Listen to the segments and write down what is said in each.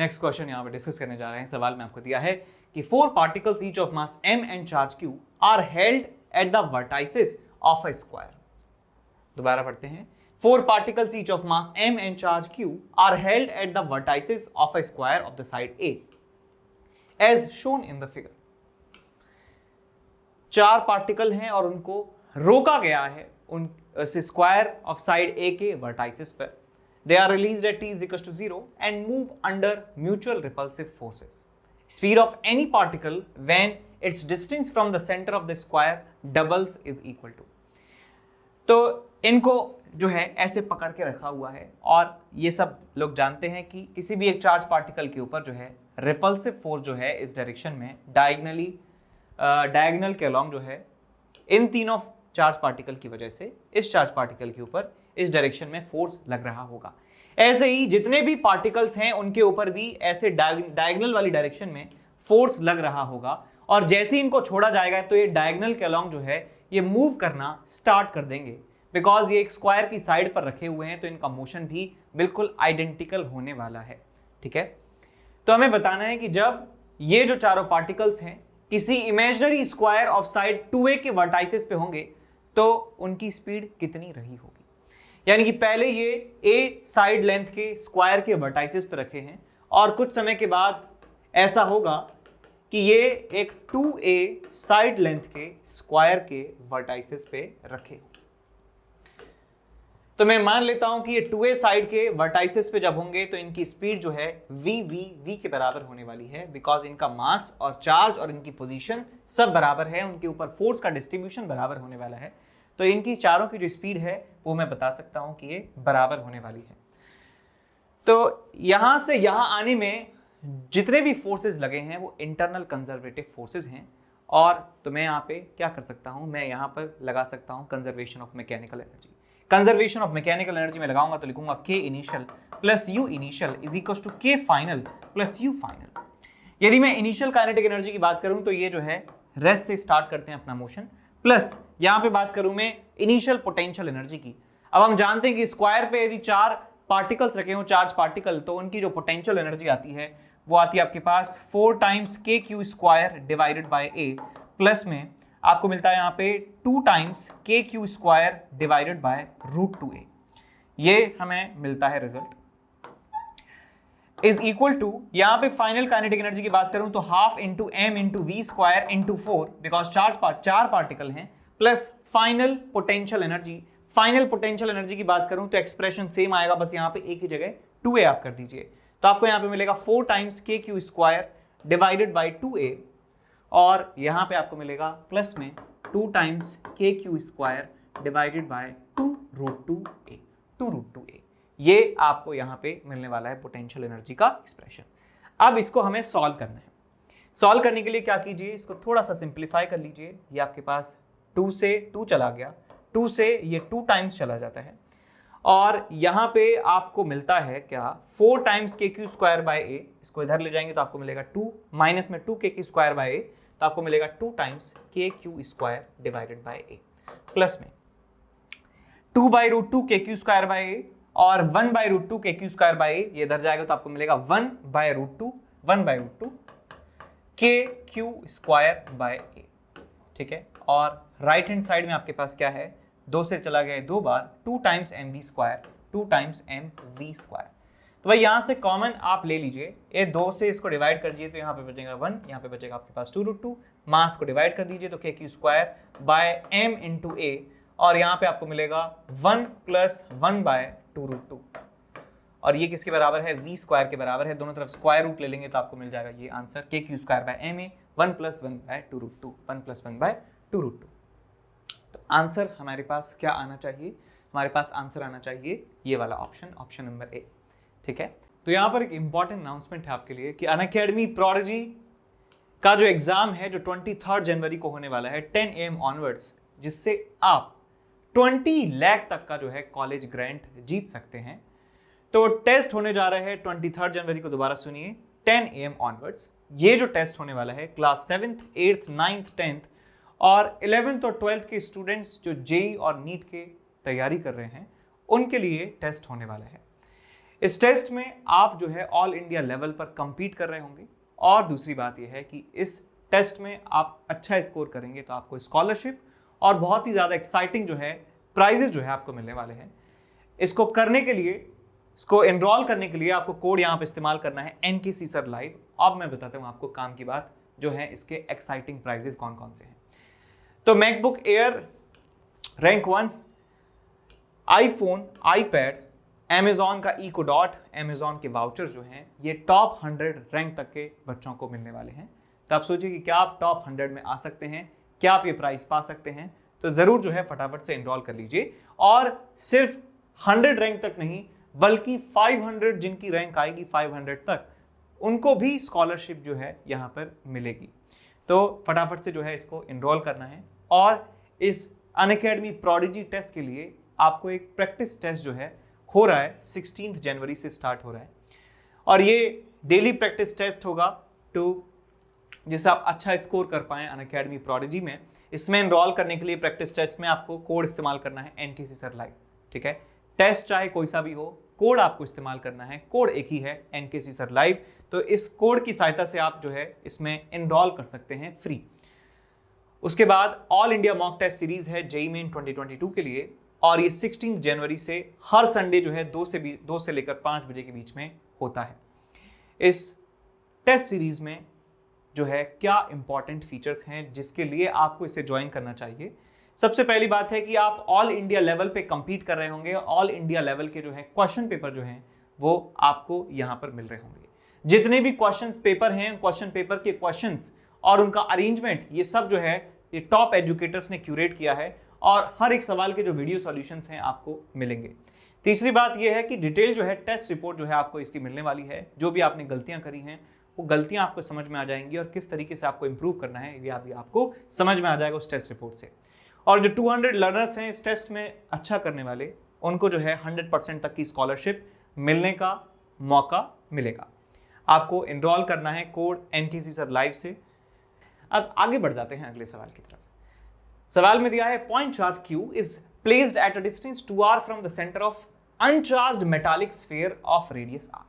Next question यहाँ पे discuss करने जा रहे हैं। सवाल में आपको दिया है कि 4 particles each of mass m and charge q are held at the vertices of a square। दोबारा पढ़ते हैं। 4 particles each of mass m and charge q are held at the vertices of a square of the side a as shown in the figure। 4 particle हैं और उनको रोका गया है उन स्क्वायर ऑफ साइड ए के वर्टाइसेस पर। They are released at t is equals to 0 and move under mutual repulsive forces। Speed of any particle when its distance from the center of the square doubles is equal to। तो इनको जो है ऐसे पकड़ के रखा हुआ है और ये सब लोग जानते हैं कि किसी भी एक चार्ज पार्टिकल के ऊपर जो है रिपल्सिव फोर्स जो है इस डायरेक्शन में डायगोनल के अलॉन्ग जो है इन तीनों चार्ज पार्टिकल की वजह से इस चार्ज पार्टिकल के ऊपर इस डायरेक्शन में फोर्स लग रहा होगा। ऐसे ही जितने भी पार्टिकल्स हैं उनके ऊपर भी ऐसे डायगोनल वाली डायरेक्शन में फोर्स लग रहा होगा और जैसे ही इनको छोड़ा जाएगा तो ये डायगोनल के अलॉन्ग जो है ये मूव करना स्टार्ट कर देंगे। बिकॉज ये एक स्क्वायर की साइड पर रखे हुए हैं तो इनका मोशन भी बिल्कुल आइडेंटिकल होने वाला है। ठीक है, तो हमें बताना है कि जब ये जो चारों पार्टिकल्स हैं किसी imaginary square of side 2a के वर्टाइसेस पे होंगे तो उनकी स्पीड कितनी रही होगी। यानी कि पहले ये a साइड लेंथ के स्क्वायर के वर्टाइसेस पे रखे हैं और कुछ समय के बाद ऐसा होगा कि ये एक 2a साइड लेंथ के स्क्वायर के वर्टाइसेस पे रखे। तो मैं मान लेता हूं कि ये 2a साइड के वर्टाइसेस पे जब होंगे तो इनकी स्पीड जो है v के बराबर होने वाली है। बिकॉज इनका मास और चार्ज और इनकी पोजीशन सब बराबर है, उनके ऊपर फोर्स का डिस्ट्रीब्यूशन बराबर होने वाला है। तो इनकी चारों की जो स्पीड है वो मैं बता सकता हूं कि ये बराबर होने वाली है। तो यहां से यहां आने में जितने भी फोर्सेस लगे हैं वो इंटरनल कंजर्वेटिव फोर्सेस हैं। और तो मैं यहाँ पे क्या कर सकता हूं, मैं यहाँ पर लगा सकता हूं conservation of mechanical energy. Conservation of mechanical energy में लगाऊंगा तो लिखूंगा k initial plus u initial is equal to k final plus u final. यदि मैं इनिशियल काइनेटिक एनर्जी की बात करूं तो ये जो है रेस्ट से स्टार्ट करते हैं अपना मोशन, प्लस यहां पे बात करूं मैं इनिशियल पोटेंशियल एनर्जी की। अब हम जानते हैं कि स्क्वायर पे यदि 4 पार्टिकल्स रखे हो, चार्ज पार्टिकल, तो उनकी जो पोटेंशियल एनर्जी आती है वो आती है आपके पास 4 times kq square divided by a, plus में आपको मिलता है यहाँ पे 2 times kq square divided by √2a। ये हमें मिलता है रिजल्ट इज इक्वल टू, यहाँ पे फाइनल काइनेटिक एनर्जी की बात करूं तो half into m into V square into 4, because चार पार्टिकल हैं, plus final potential energy. Final potential energy की बात करूं तो एक्सप्रेशन सेम आएगा, बस यहाँ पे एक ही जगह 2a आप कर दीजिए। तो आपको यहाँ पे मिलेगा 4 times kq square divided by 2a और यहाँ पे आपको मिलेगा प्लस में 2 times kq square divided by 2√2a। ये आपको यहाँ पे मिलने वाला है पोटेंशियल एनर्जी का एक्सप्रेशन। अब इसको हमें सॉल्व करना है। सॉल्व करने के लिए क्या कीजिए, इसको थोड़ा सा सिंप्लीफाई कर लीजिए। ये आपके पास 2 से 2 चला गया, 2 से ये 2 टाइम्स चला जाता है और यहाँ पे आपको मिलता है क्या 4 times kq square by a। इसको इधर ले जाएंगे तो आपको मिलेगा 2 माइनस में 2 kq स्क्वायर बाय a, तो आपको मिलेगा 2 times kq square divided by a, plus में 2/√2 kq स्क्वायर बाय a और 1/√2 kq स्क्वायर बाय a। ये इधर जाएगा तो आपको मिलेगा 1/√2 kq स्क्वायर बाय a। ठीक है, और राइट हैंड साइड में आपके पास क्या है, 2 से चला गया 2 बार, 2 times mv square, 2 times mv square. तो भाई यहाँ से कॉमन आप ले लीजिए, ये 2 से इसको डिवाइड कर दीजिए तो यहाँ पे बचेगा 1, यहाँ पे बचेगा आपके पास 2√2, मास को डिवाइड कर दीजिए तो kq square by m into a और यहाँ पे आपको मिलेगा 1 प्लस 1/2√2 और ये किसके बराबर है, v स्क्वायर के बराबर है। दोनों तरफ स्क्वायर रूट ले लेंगे तो आपको मिल जाएगा ये answer kq square by m a 1 plus 1/2√2, 1 plus 1/2√2। तो आंसर हमारे पास क्या आना चाहिए, हमारे पास आंसर आना चाहिए ये वाला ऑप्शन, ऑप्शन नंबर ए। ठीक है, तो यहाँ पर एक इंपॉर्टेंट अनाउंसमेंट है आपके लिए कि अनअकैडमी प्रोडिजी का जो एग्जाम है जो 23 जनवरी को होने वाला है 10 AM ऑनवर्ड्स, जिससे आप 20 लाख तक का जो है कॉलेज ग्रांट जीत सकते हैं। तो टेस्ट होने जा रहे हैं 23 जनवरी को, दोबारा सुनिए, 10 AM ऑनवर्ड्स। ये जो टेस्ट होने वाला है class 7th 8th 9th 10th और 11th और 12th के स्टूडेंट्स जो जेई और नीट के तैयारी कर रहे हैं उनके लिए टेस्ट होने वाला है। इस टेस्ट में आप जो है ऑल इंडिया लेवल पर compete कर रहे होंगे, और दूसरी बात यह है कि इस टेस्ट में आप अच्छा स्कोर करेंगे तो आपको स्कॉलरशिप और बहुत ही ज़्यादा एक्साइटिंग जो है प्राइजेज जो है आपको मिलने वाले हैं। इसको करने के लिए, इसको एनरोल करने के लिए आपको कोड यहाँ पे इस्तेमाल करना है NKC सर लाइव। अब मैं बताता हूँ आपको काम की बात जो है इसके एक्साइटिंग प्राइजेस कौन कौन से हैं। तो MacBook air rank 1, iPhone, iPad, Amazon का इको डॉट, Amazon के वाउचर जो हैं ये टॉप 100 रैंक तक के बच्चों को मिलने वाले हैं। तो आप सोचिए कि क्या आप टॉप 100 में आ सकते हैं, क्या आप ये प्राइस पा सकते हैं? तो जरूर जो है फटाफट से एनरोल कर लीजिए। और सिर्फ 100 रैंक तक नहीं बल्कि 500 जिनकी रैंक आएगी 500 तक, उनको भी स्कॉलरशिप जो है यहाँ पर मिलेगी। तो फटाफट से जो है इसको एनरोल करना है। और इस अनअकैडमी प्रोडिजी टेस्ट के लिए आपको एक प्रैक्टिस टेस्ट जो है हो रहा है, 16 जनवरी से स्टार्ट हो रहा है, और ये डेली प्रैक्टिस टेस्ट होगा टू जिससे आप अच्छा स्कोर कर पाएं अनअकैडमी प्रोडिजी में। इसमें एनरोल करने के लिए प्रैक्टिस टेस्ट में आपको कोड इस्तेमाल करना है NKC सर लाइव, ठीक है। टेस्ट चाहे कोई सा भी हो, कोड आपको इस्तेमाल करना है, कोड एक ही है NKC सर लाइव। तो इस कोड की सहायता से आप जो है इसमें एनरोल कर सकते हैं फ्री। उसके बाद all India mock test series है JEE मेन 2022 के लिए, और ये 16 जनवरी से हर संडे जो है 2 से लेकर 5 बजे के बीच में होता है। इस टेस्ट सीरीज में जो है क्या इंपॉर्टेंट फीचर्स हैं जिसके लिए आपको इसे ज्वाइन करना चाहिए। सबसे पहली बात है कि आप ऑल इंडिया लेवल पे compete कर रहे होंगे। ऑल इंडिया लेवल के जो है क्वेश्चन पेपर जो हैं वो आपको यहाँ पर मिल रहे होंगे। जितने भी क्वेश्चन पेपर हैं, क्वेश्चन पेपर के क्वेश्चंस और उनका अरेंजमेंट, ये सब जो है ये टॉप एजुकेटर्स ने क्यूरेट किया है, और हर एक सवाल के जो वीडियो सॉल्यूशंस हैं आपको मिलेंगे। तीसरी बात यह है कि डिटेल जो है टेस्ट रिपोर्ट जो है आपको इसकी मिलने वाली है। जो भी आपने गलतियां करी हैं वो गलतियां आपको समझ में आ जाएंगी, और किस तरीके से आपको इंप्रूव करना है ये भी आपको समझ में आ जाएगा उस टेस्ट रिपोर्ट से। और जो 200 लर्नर्स हैं इस टेस्ट में अच्छा करने वाले, उनको जो है 100% तक की स्कॉलरशिप मिलने का मौका मिलेगा। आपको एनरोल करना है कोड NKC सर लाइव से। अब आगे बढ़ जाते हैं अगले सवाल की तरफ। सवाल में दिया है point charge Q is placed at a distance 2r from the center of uncharged metallic sphere of radius r।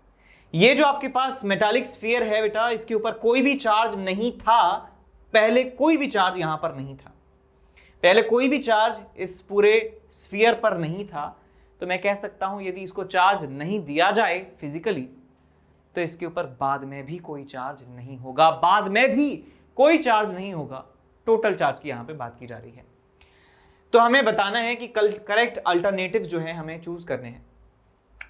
ये जो आपके पास मेटालिक स्फीयर है बेटा, इसके ऊपर कोई भी चार्ज नहीं था, पहले कोई भी चार्ज यहां पर नहीं था, पहले कोई भी चार्ज इस पूरे स्फीयर पर नहीं था। तो मैं कह सकता हूं यदि इसको चार्ज नहीं दिया जाए फिजिकली तो इसके ऊपर बाद में भी कोई चार्ज नहीं होगा, बाद में भी कोई चार्ज नहीं होगा। टोटल चार्ज की यहां पे बात की जा रही है। तो हमें बताना है कि करेक्ट अल्टरनेटिव्स जो है हमें चूज करने हैं।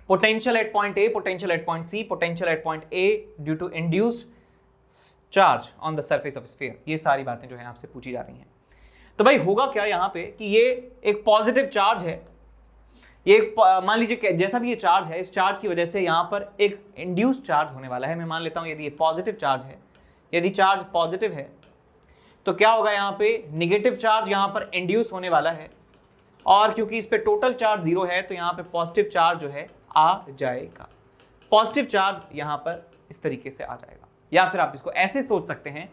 Potential at point A, potential at point C, potential at point A due to induced charge on the surface of sphere, ये सारी बातें जो है आपसे पूछी जा रही हैं। तो भाई होगा क्या यहाँ पे कि ये एक पॉजिटिव चार्ज है, ये मान लीजिए जैसा भी ये चार्ज है, इस चार्ज की वजह से यहाँ पर एक इंड्यूस्ड चार्ज होने वाला है। मैं मान लेता हूँ यदि ये पॉजिटिव चार्ज है, यदि चार्ज पॉजिटिव है तो क्या होगा, यहाँ पे निगेटिव चार्ज यहाँ पर इंड्यूस होने वाला है, और क्योंकि इस पे टोटल चार्ज 0 है तो यहाँ पे पॉजिटिव चार्ज जो है आ जाएगा। पॉजिटिव चार्ज यहाँ पर इस तरीके से आ जाएगा, या फिर आप इसको ऐसे सोच सकते हैं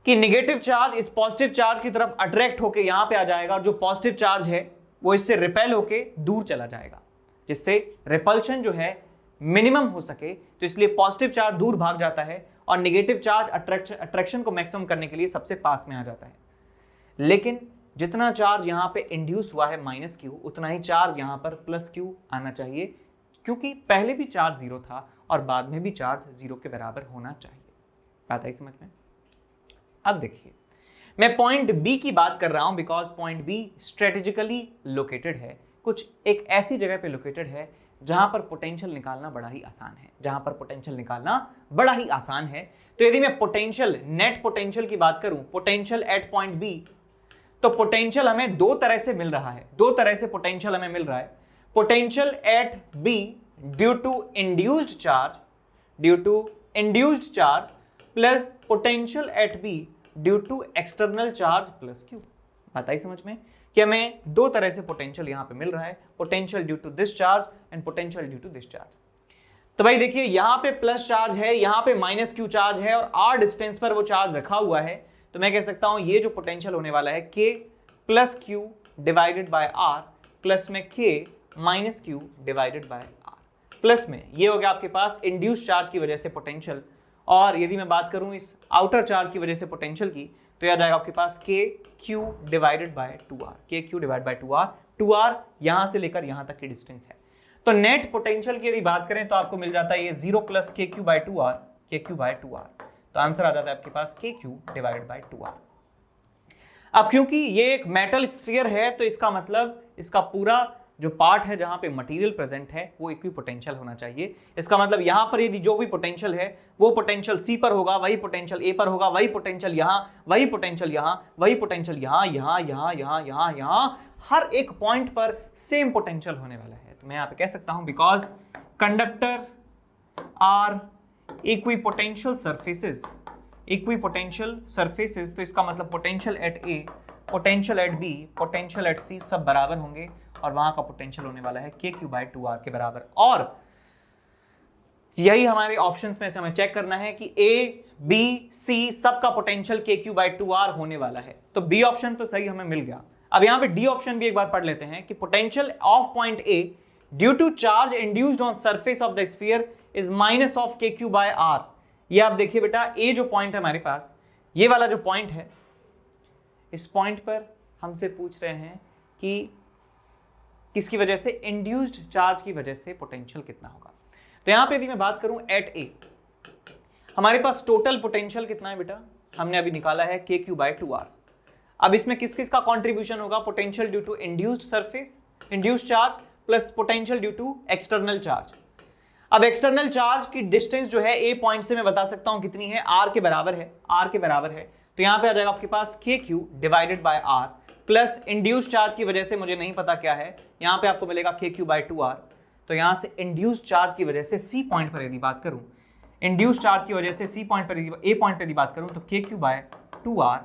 कि निगेटिव चार्ज इस पॉजिटिव चार्ज की तरफ अट्रैक्ट होकर यहाँ पे आ जाएगा, और जो पॉजिटिव चार्ज है वो इससे रिपेल होके दूर चला जाएगा, जिससे रिपल्शन जो है मिनिमम हो सके। तो इसलिए पॉजिटिव चार्ज दूर भाग जाता है और निगेटिव चार्ज अट्रैक्शन को मैक्सिमम करने के लिए सबसे पास में आ जाता है। लेकिन जितना चार्ज यहाँ पे इंड्यूस हुआ है -Q, उतना ही चार्ज यहाँ पर +Q आना चाहिए, क्योंकि पहले भी चार्ज 0 था और बाद में भी चार्ज 0 के बराबर होना चाहिए। बात आई समझ में? अब देखिए, मैं पॉइंट बी की बात कर रहा हूं because point B strategically located है, कुछ एक ऐसी जगह पे लोकेटेड है जहां पर पोटेंशियल निकालना बड़ा ही आसान है, जहां पर पोटेंशियल निकालना बड़ा ही आसान है। तो यदि मैं पोटेंशियल, नेट पोटेंशियल की बात करूं, पोटेंशियल एट पॉइंट बी, तो पोटेंशियल हमें दो तरह से मिल रहा है, दो तरह से पोटेंशियल हमें मिल रहा है। Potential at B due to induced charge plus potential at B due to external charge +Q। बात आई समझ में कि हमें दो तरह से पोटेंशियल यहां पे मिल रहा है, potential due to this charge and potential due to this charge. तो भाई देखिए, यहां पे प्लस चार्ज है, यहां पे -Q चार्ज है, और r डिस्टेंस पर वो चार्ज रखा हुआ है। तो मैं कह सकता हूं ये जो पोटेंशियल होने वाला है K + Q divided by R plus में K - Q divided by R। Plus में ये हो गया आपके पास इंड्यूस चार्ज की वजह से पोटेंशियल, और यदि मैं बात करूं इस आउटर चार्ज की वजह से पोटेंशियल की, तो यह जाएगा आपके पास के क्यू डिवाइडेड बाय 2r, के Q divide by 2r, 2r यहां से लेकर यहां तक की डिस्टेंस है। तो नेट पोटेंशियल की यदि बात करें तो आपको मिल जाता है ये 0 प्लस के क्यू बाय 2r, के क्यू बाय 2r। तो आंसर आ जाता है आपके पास के क्यू डिवाइडेड बाय 2r। अब क्योंकि ये एक मेटल स्फीयर है तो इसका मतलब इसका पूरा जो पार्ट है जहां पे मटेरियल प्रेजेंट है वो इक्विपोटेंशियल होना चाहिए। इसका मतलब यहां पर यदि जो भी पोटेंशियल है वो पोटेंशियल सी पर होगा, वही पोटेंशियल ए पर होगा, वही पोटेंशियल यहां, वही पोटेंशियल यहां, वही पोटेंशियल यहां, यहां, यहां, यहां, यहां, यहां, हर एक पॉइंट पर सेम पोटेंशियल होने वाला है। तो मैं यहां पे कह सकता हूं because conductor are equipotential surfaces, equipotential surfaces, तो इसका मतलब potential at A, potential at B, potential at C सब बराबर होंगे और वहां का पोटेंशियल होने वाला है के क्यू बाय 2r के बराबर। और यही हमारे ऑप्शंस में से हमें चेक करना है कि ए बी सी सबका पोटेंशियल के क्यू बाय 2r होने वाला है। तो बी ऑप्शन तो सही हमें मिल गया। अब यहां पे डी ऑप्शन भी एक बार पढ़ लेते हैं कि potential of point A due to charge induced on surface of the sphere is minus of K Q by r। ये आप देखिए बेटा, ए जो पॉइंट है हमारे पास, ये वाला जो पॉइंट है, इस पॉइंट पर हमसे पूछ रहे हैं कि किसकी वजह से, इंड्यूस्ड चार्ज की वजह से पोटेंशियल कितना होगा। तो यहां पे यदि मैं बात करूं एट ए, हमारे पास टोटल पोटेंशियल कितना है बेटा, हमने अभी निकाला है के क्यू बाय 2r। अब इसमें किस किस का कंट्रीब्यूशन होगा, potential due to induced surface, induced charge plus potential due to external charge. अब एक्सटर्नल चार्ज की डिस्टेंस जो है ए पॉइंट से मैं बता सकता हूं कितनी है, r के बराबर है, r के बराबर है। तो यहां पे आ जाएगा आपके पास के Q divided bye r plus induced charge की वजह से मुझे नहीं पता क्या है, यहां पे आपको मिलेगा के क्यू बाय 2r। तो यहां से इंड्यूस्ड चार्ज की वजह से सी पॉइंट पर यदि बात करूं, इंड्यूस्ड चार्ज की वजह से सी पॉइंट पर ए पॉइंट पर यदि बात करूं तो के क्यू बाय 2r,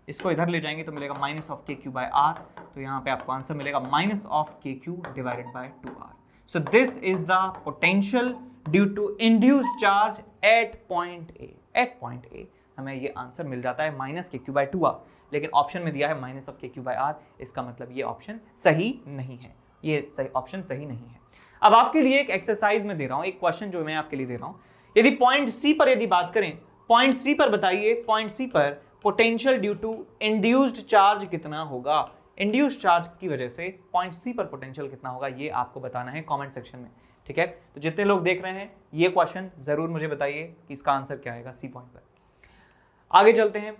इसको इधर ले जाएंगे तो मिलेगा minus of K Q by r। तो यहां पे आपको आंसर मिलेगा minus of K Q divided by 2r। So this is the potential due to induced charge at point A. At point A हमें ये आंसर मिल जाता है माइनस के क्यू बाय 2r, लेकिन ऑप्शन में दिया है minus of K Q by r, इसका मतलब ये ऑप्शन सही नहीं है, ये सही ऑप्शन सही नहीं है। अब आपके लिए एक एक्सरसाइज में दे रहा हूं, एक क्वेश्चन जो मैं आपके लिए दे रहा हूं, यदि पॉइंट सी पर यदि बात करें, पॉइंट सी पर बताइए, पॉइंट सी पर potential due to induced charge कितना होगा, इंड्यूस्ड चार्ज की वजह से पॉइंट सी पर पोटेंशियल कितना होगा, ये आपको बताना है कमेंट सेक्शन में, ठीक है। तो जितने लोग देख रहे हैं ये क्वेश्चन जरूर मुझे बताइए कि इसका आंसर क्या आएगा सी पॉइंट पर। आगे चलते हैं,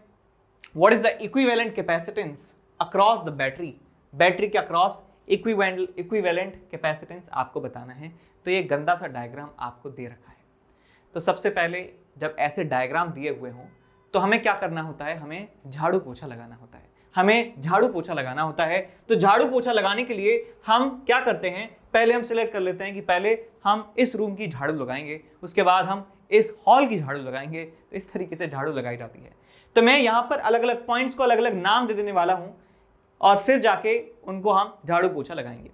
what is the equivalent capacitance across the battery, battery के अक्रॉस इक्विवेलेंट कैपेसिटेंस आपको बताना है। तो ये गंदा सा डायग्राम आपको दे रखा है। तो सबसे पहले जब ऐसे डायग्राम दिए हुए हों तो हमें क्या करना होता है, हमें झाड़ू पोछा लगाना होता है, हमें झाड़ू पोछा लगाना होता है। तो झाड़ू पोछा लगाने के लिए हम क्या करते हैं, पहले हम सिलेक्ट कर लेते हैं कि पहले हम इस रूम की झाड़ू लगाएंगे, उसके बाद हम इस हॉल की झाड़ू लगाएंगे। तो इस तरीके से झाड़ू लगाई जाती है। तो मैं यहाँ पर अलग अलग पॉइंट्स को अलग अलग नाम दे देने वाला हूँ और फिर जाके उनको हम झाड़ू पोछा लगाएंगे।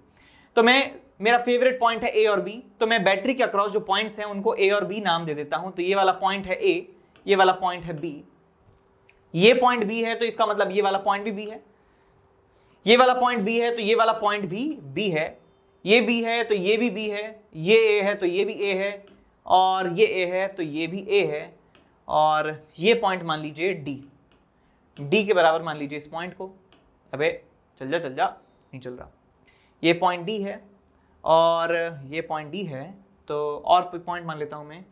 तो मेरा फेवरेट पॉइंट है ए और बी, तो मैं बैटरी के अक्रॉस जो पॉइंट्स हैं उनको ए और बी नाम दे देता हूं। तो ये वाला पॉइंट है ए, ये वाला पॉइंट है बी, ये पॉइंट बी है तो इसका मतलब ये वाला पॉइंट भी बी है, ये वाला पॉइंट बी है तो ये वाला पॉइंट भी बी है, ये बी है तो ये भी बी है, ये ए है तो ये भी ए है, और ये ए है तो ये भी ए है, और ये पॉइंट मान लीजिए डी, डी के बराबर मान लीजिए इस पॉइंट को। अबे चल जा, नहीं चल रहा। ये पॉइंट डी है और ये पॉइंट डी है, तो और पॉइंट मान लेता हूं मैं,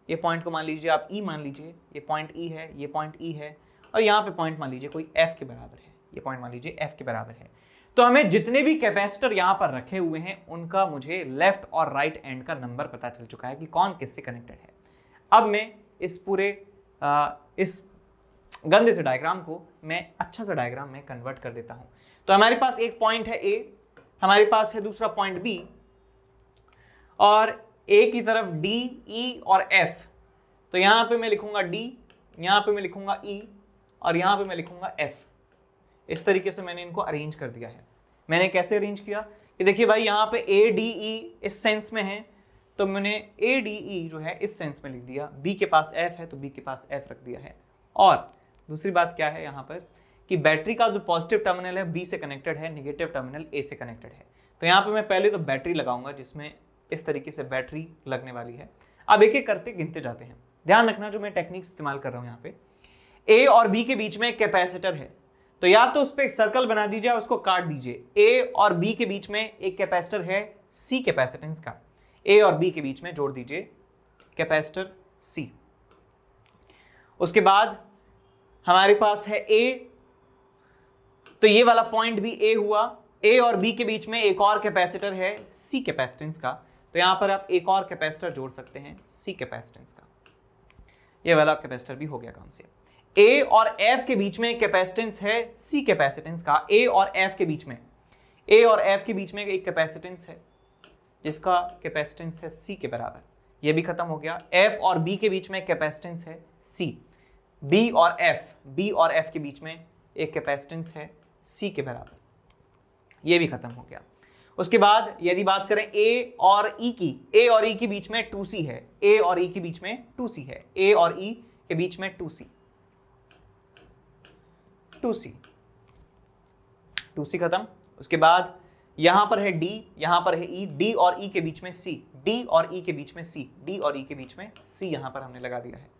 ये पॉइंट को मान लीजिए आप ई मान लीजिए, ये पॉइंट ई है, ये पॉइंट ई है, और यहाँ पे पॉइंट मान लीजिए कोई एफ के बराबर है, ये पॉइंट मान लीजिए एफ के बराबर है। तो हमें जितने भी कैपेसिटर यहाँ पर रखे हुए हैं उनका मुझे लेफ्ट और राइट एंड का नंबर पता चल चुका है कि कौन किससे कनेक्टेड है। अब मैं इस पूरे इस गंदे से डायग्राम को मैं अच्छा सा डायग्राम में कन्वर्ट कर देता हूं। तो हमारे पास एक पॉइंट है ए, हमारे पास है दूसरा पॉइंट बी, और ए की तरफ डी, ई और एफ। तो यहां पे मैं लिखूंगा डी, यहां पे मैं लिखूंगा ई, और यहां पे मैं लिखूंगा एफ। इस तरीके से मैंने इनको अरेंज कर दिया है। मैंने कैसे अरेंज किया कि देखिए भाई, यहाँ पे ए डी ई इस सेंस में है तो मैंने ए डी ई जो है इस सेंस में लिख दिया, बी के पास एफ है तो बी के पास एफ रख दिया है। और दूसरी बात क्या है यहाँ पर कि बैटरी का जो पॉजिटिव टर्मिनल है बी से कनेक्टेड है, नेगेटिव टर्मिनल ए से कनेक्टेड है। तो यहाँ पे मैं पहले तो बैटरी लगाऊंगा जिसमें इस तरीके से बैटरी लगने वाली है। अब एक एक करते गिनते जाते हैं। ध्यान रखना जो मैं टेक्निक इस्तेमाल कर रहा हूं यहाँ पे, ए और बी के बीच में एक कैपेसिटर है, तो या तो उस पर एक सर्कल बना दीजिए, उसको काट दीजिए। ए और बी के बीच में एक कैपेसिटर है सी कैपेसिटेंस का, ए और बी के बीच में जोड़ दीजिए कैपेसिटर सी। उसके बाद हमारे पास है ए, तो ये वाला पॉइंट भी ए हुआ। ए और बी के बीच में एक और कैपेसिटर है सी कैपेसिटेंस का, तो यहां पर आप एक और कैपेसिटर जोड़ सकते हैं सी कैपेसिटेंस का। ये वाला कैपेसिटर भी हो गया काम से। ए और एफ के बीच में कैपेसिटेंस है सी कैपेसिटेंस का, ए और एफ के बीच में, ए और एफ के बीच में एक कैपेसिटेंस है जिसका कैपेसिटेंस है सी के बराबर, ये भी खत्म हो गया। एफ और बी के बीच में कैपेसिटेंस है सी, बी और एफ के बीच में एक कैपेसिटेंस है सी के बराबर, ये भी खत्म हो गया। उसके बाद यदि बात करें ए और ई की, ए और ई के बीच में 2C है, ए और ई के बीच में 2C है, ए और ई के बीच में 2C खत्म। उसके बाद यहां पर है डी, यहां पर है ई, डी और ई के बीच में सी, डी और ई के बीच में सी, डी और ई के बीच में सी यहां पर हमने लगा दिया है।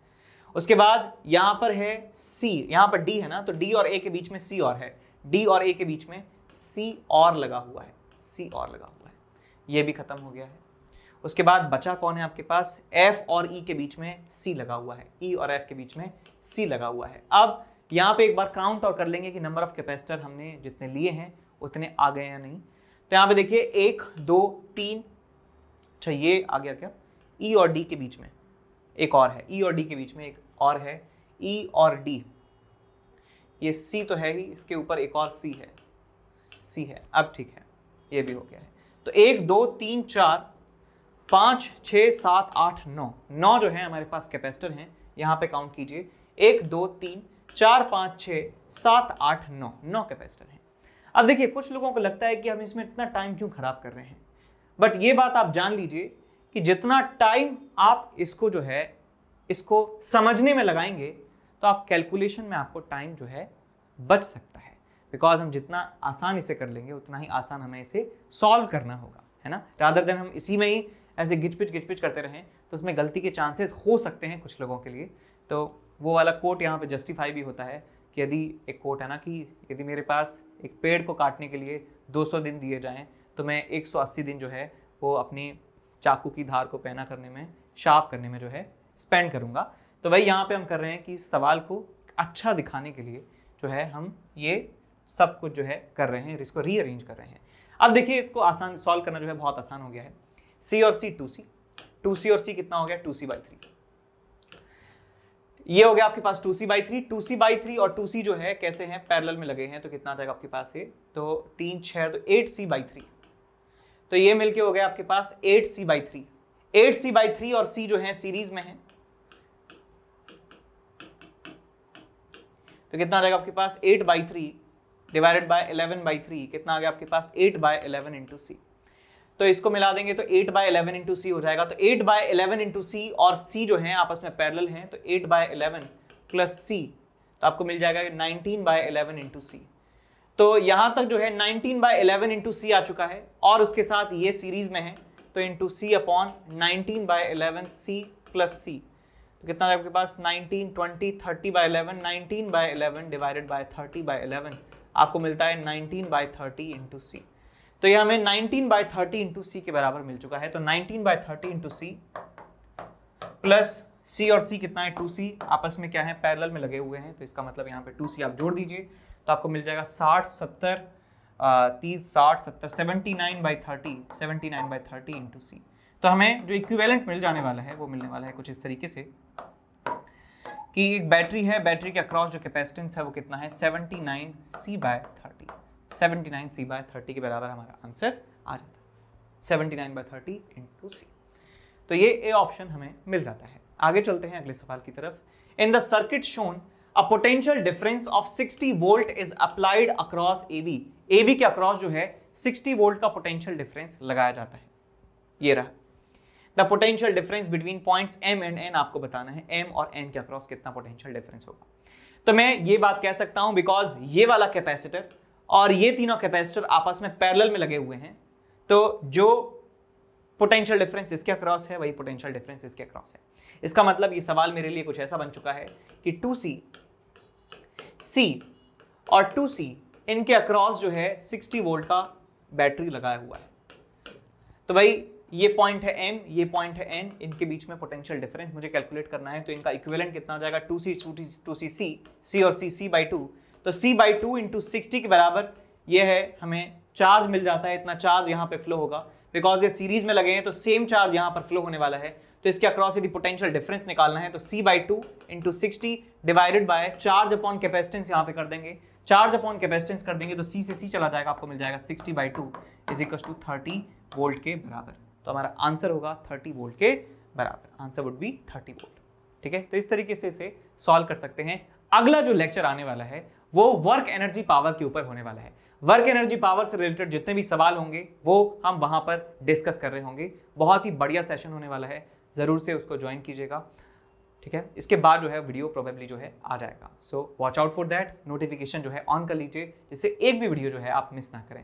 उसके बाद यहां पर है सी, यहां पर डी है ना, तो डी और ए के बीच में सी और है, डी और ए के बीच में सी और लगा हुआ है, सी और लगा हुआ है, ये भी खत्म हो गया है। उसके बाद बचा कौन है आपके पास, एफ और ई के बीच में सी लगा हुआ है, ई और एफ के बीच में सी लगा हुआ है। अब यहाँ पे एक बार काउंट और कर लेंगे कि नंबर ऑफ कैपेसिटर हमने जितने लिए हैं उतने आ गए या नहीं। तो यहाँ पे देखिए 1 2 3, अच्छा ये आ गया क्या, ई और डी के बीच में एक और है, ई और डी के बीच में एक और है, ई और डी, ये सी तो है ही, इसके ऊपर एक और सी है, सी है। अब ठीक है, ये भी हो गया है। तो 1 2 3 4 5 6 7 8 9, 9 जो है हमारे पास कैपेसिटर हैं, यहाँ पे काउंट कीजिए 1 2 3 4 5 6 7 8 9, 9 कैपेसिटर हैं। अब देखिए कुछ लोगों को लगता है कि हम इसमें इतना टाइम क्यों खराब कर रहे हैं, बट ये बात आप जान लीजिए कि जितना टाइम आप इसको जो है इसको समझने में लगाएंगे तो आप कैलकुलेशन में आपको टाइम जो है बच सकता है, बिकॉज हम जितना आसान इसे कर लेंगे उतना ही आसान हमें इसे सॉल्व करना होगा, है ना। रादर देन हम इसी में ही ऐसे गिचपिच करते रहें तो उसमें गलती के चांसेस हो सकते हैं कुछ लोगों के लिए। तो वो वाला कोट यहाँ पे जस्टिफाई भी होता है कि यदि एक कोट है ना कि यदि मेरे पास एक पेड़ को काटने के लिए 200 दिन दिए जाएं तो मैं 180 दिन जो है वो अपनी चाकू की धार को पैना करने में, शार्प करने में जो है स्पेंड करूँगा। तो वही यहाँ पे हम कर रहे हैं कि इस सवाल को अच्छा दिखाने के लिए जो है हम ये सब कुछ जो है कर रहे हैं, इसको रीअरेंज कर रहे हैं। अब देखिए इसको आसान सॉल्व करना जो है बहुत आसान हो गया है। सी और सी 2C और सी कितना हो गया 2C/3, ये हो गया आपके पास 2C/3, 2C/3 और 2C जो है कैसे हैं, पैरेलल में लगे हैं, तो कितना आ जाएगा आपके पास ये, तो 3 6 तो 8C/3, तो ये मिलके हो गया आपके पास 8C/3, 8C/3 और C जो है सीरीज में है, तो कितना आ जाएगा आपके पास 8/3 डिवाइडेड बाय 11/3, कितना आ गया आपके पास 8/11 इंटू सी। तो इसको मिला देंगे तो 8/11 इंटू सी हो जाएगा। तो 8/11 इंटू सी और सी जो है आपस में पैरेलल हैं, तो 8/11 प्लस सी, तो आपको मिल जाएगा 19/11 इंटू सी। तो यहां तक जो है 19/11 इंटू सी आ चुका है और उसके साथ ये सीरीज में है, तो इंटू सी अपॉन 19/11 सी प्लस सी, तो कितना है आपके पास 19 20 30/11, 19/11 डिवाइडेड बाय 30/11, आपको मिलता है 19/30 इंटू सी। तो ये हमें 19/30 इंटू सी के बराबर मिल चुका है। तो 19/30 इंटू सी प्लस सी और सी कितना है 2C, आपस में क्या है पैरेलल में लगे हुए हैं, तो इसका मतलब यहाँ पे 2C आप जोड़ दीजिए तो आपको मिल जाएगा 60 70 30 60 70 79/30 इंटू सी। तो हमें जो इक्विवेलेंट मिल जाने वाला है वो मिलने वाला है कुछ इस तरीके से कि एक बैटरी है, बैटरी के अक्रॉस जो कैपेसिटेंस है वो कितना है 79C/30, 79C/30 के बराबर हमारा आंसर आ जाता है 79/30 इंटू सी। तो ये ए ऑप्शन हमें मिल जाता है। आगे चलते हैं अगले सवाल की तरफ। In the circuit shown a potential difference of 60 volt is applied across AB, AB के अक्रॉस जो है 60 वोल्ट का पोटेंशियल डिफरेंस लगाया जाता है। ये रहा the potential difference between points M and N, आपको बताना है M और N के अक्रॉस कितना पोटेंशियल डिफरेंस होगा। तो मैं ये बात कह सकता हूं बिकॉज ये वाला कैपेसिटर और ये तीनों कैपेसिटर आपस में पैरेलल में लगे हुए हैं, तो जो पोटेंशियल डिफरेंस इसके अक्रॉस है, वही पोटेंशियल डिफरेंस इसके अक्रॉस है। इसका मतलब ये सवाल मेरे लिए कुछ ऐसा बन चुका है कि 2C और 2C इनके अक्रॉस जो है 60 वोल्ट का बैटरी लगाया हुआ है। तो भाई ये पॉइंट है M, ये पॉइंट है N, इनके बीच में पोटेंशियल डिफरेंस मुझे कैलकुलेट करना है। तो इनका इक्विवेलेंट कितना हो जाएगा 2C C और C/2, तो C/2 इंटू 60 के बराबर ये है, हमें चार्ज मिल जाता है, इतना चार्ज यहाँ पे फ्लो होगा बिकॉज ये सीरीज में लगे हैं तो सेम चार्ज यहाँ पर फ्लो होने वाला है। तो इसके अक्रॉस यदि पोटेंशियल डिफरेंस निकालना है तो C/2 into 60 divided by charge upon capacitance यहाँ पे कर देंगे, चार्ज अपॉन कैपेसिटेंस कर देंगे तो C से C चला जाएगा, आपको मिल जाएगा 60/2 इज इक्वल टू 30 वोल्ट के बराबर। तो हमारा आंसर होगा 30 वोल्ट के बराबर, आंसर वुड बी 30 वोल्ट। ठीक है, तो इस तरीके से इसे सॉल्व कर सकते हैं। अगला जो लेक्चर आने वाला है वो वर्क एनर्जी पावर के ऊपर होने वाला है। वर्क एनर्जी पावर से रिलेटेड जितने भी सवाल होंगे वो हम वहां पर डिस्कस कर रहे होंगे। बहुत ही बढ़िया सेशन होने वाला है, जरूर से उसको ज्वाइन कीजिएगा। ठीक है, इसके बाद जो है वीडियो प्रोबेबली जो है आ जाएगा, so watch out for that. Notification जो है ऑन कर लीजिए जिससे एक भी वीडियो जो है आप मिस ना करें।